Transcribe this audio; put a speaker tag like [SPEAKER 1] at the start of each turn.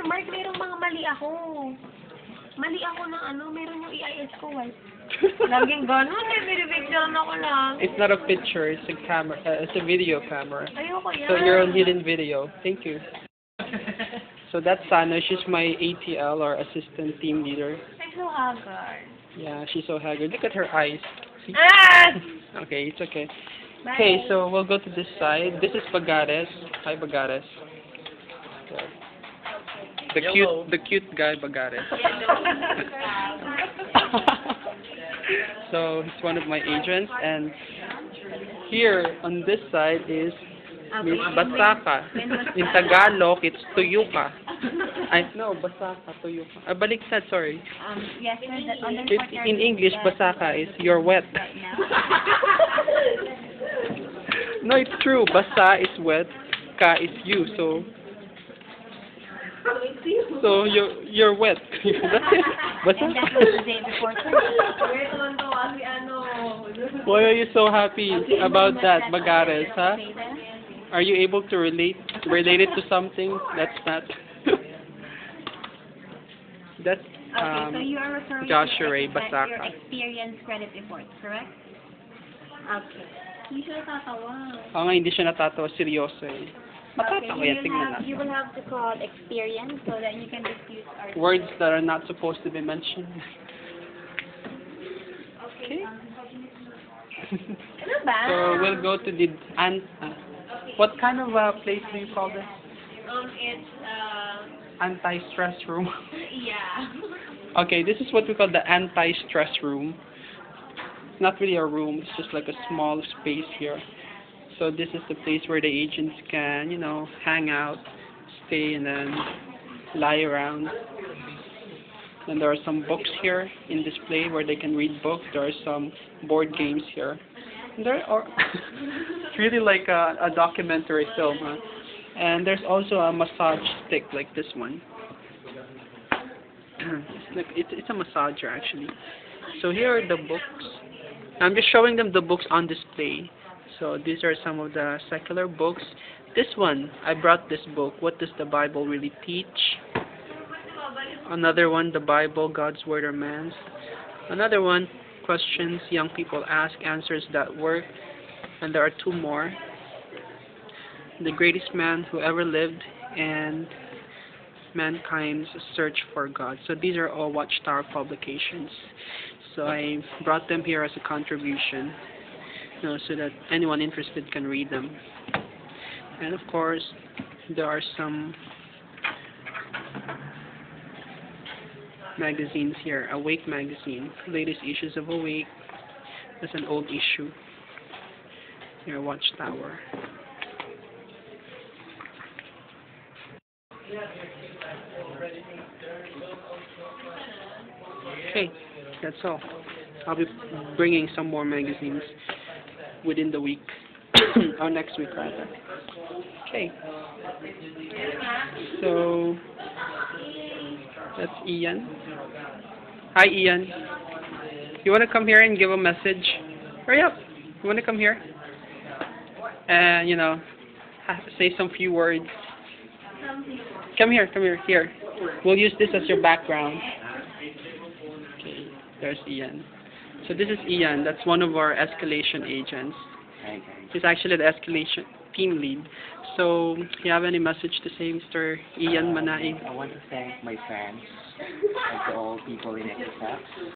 [SPEAKER 1] Mark, merong mga mali ako. Mali ako ng meron yung EIS ko, white. Laging gano'n, binibigyan ako lang.
[SPEAKER 2] It's not a picture, it's a camera, it's a video camera.
[SPEAKER 1] Ayoko yan.
[SPEAKER 2] So you're on hidden video. Thank you. So that's Sana. She's my ATL or assistant team leader.
[SPEAKER 1] I'm so haggard.
[SPEAKER 2] Yeah, she's so haggard. Look at her eyes. See?
[SPEAKER 1] Ah!
[SPEAKER 2] Okay, it's okay.
[SPEAKER 1] Bye.
[SPEAKER 2] Okay, so we'll go to this side. This is Bagares. Hi, Bagares. The cute guy, Bagares. So he's one of my agents, and here on this side is Miss Basaka. In Tagalog, it's Tuyuka. No, Basaka, Tuyuka. Baliktad, sorry.
[SPEAKER 1] Yes, sir. On the
[SPEAKER 2] In English, Basaka is you're wet. No, it's true. Basa is wet, ka is you. So you're wet. That's it. Basa.
[SPEAKER 1] And that was the day before
[SPEAKER 2] Why are you so happy about that, Bagares, huh? Are you able to relate it to something that's not? That's
[SPEAKER 1] Okay, so you are referring
[SPEAKER 2] Joshua Ray
[SPEAKER 1] your
[SPEAKER 2] Basaka.
[SPEAKER 1] experience credit report, correct? Okay. Hindi siya natatawa.
[SPEAKER 2] Nga, hindi siya natatawa, seryoso eh. Matatawa yan, tingnan natin.
[SPEAKER 1] You will have to call experience so that you can dispute our...
[SPEAKER 2] Words that are not supposed to be mentioned. Okay.
[SPEAKER 1] Ano ba?
[SPEAKER 2] So we'll go to the what kind of place do you call this?
[SPEAKER 1] It's,
[SPEAKER 2] Anti-stress room.
[SPEAKER 1] yeah.
[SPEAKER 2] Okay, this is what we call the anti-stress room. It's not really a room, it's just like a small space here. So this is the place where the agents can, hang out, stay, and then lie around. And there are some books here in display where they can read books. There are some board games here. And there are it's really like a documentary film, huh? And there's also a massage stick like this one. It's a massager actually. So here are the books. I'm just showing them the books on display. So these are some of the secular books. This one, I brought this book. What does the Bible really teach? Another one, the Bible, God's Word or Man's. Another one, questions young people ask, answers that work. And there are two more. The Greatest Man Who Ever Lived and Mankind's Search for God. So these are all Watchtower publications. So I brought them here as a contribution, so that anyone interested can read them. And of course, there are some magazines here. Awake magazine, latest issues of Awake. That's an old issue. Here, Watchtower. Okay, that's all. I'll be bringing some more magazines within the week, or next week rather. Okay. So that's Ian. Hi, Ian. You want to come here and give a message? Hurry up. You want to come here? And say some few words. Come here. Here. We'll use this as your background. Okay, there's Ian. So this is Ian. That's one of our escalation agents. He's actually the escalation team lead. So, you have any message to say, Mr. Ian Manaig?
[SPEAKER 3] I want to thank my fans and to all people in XSF.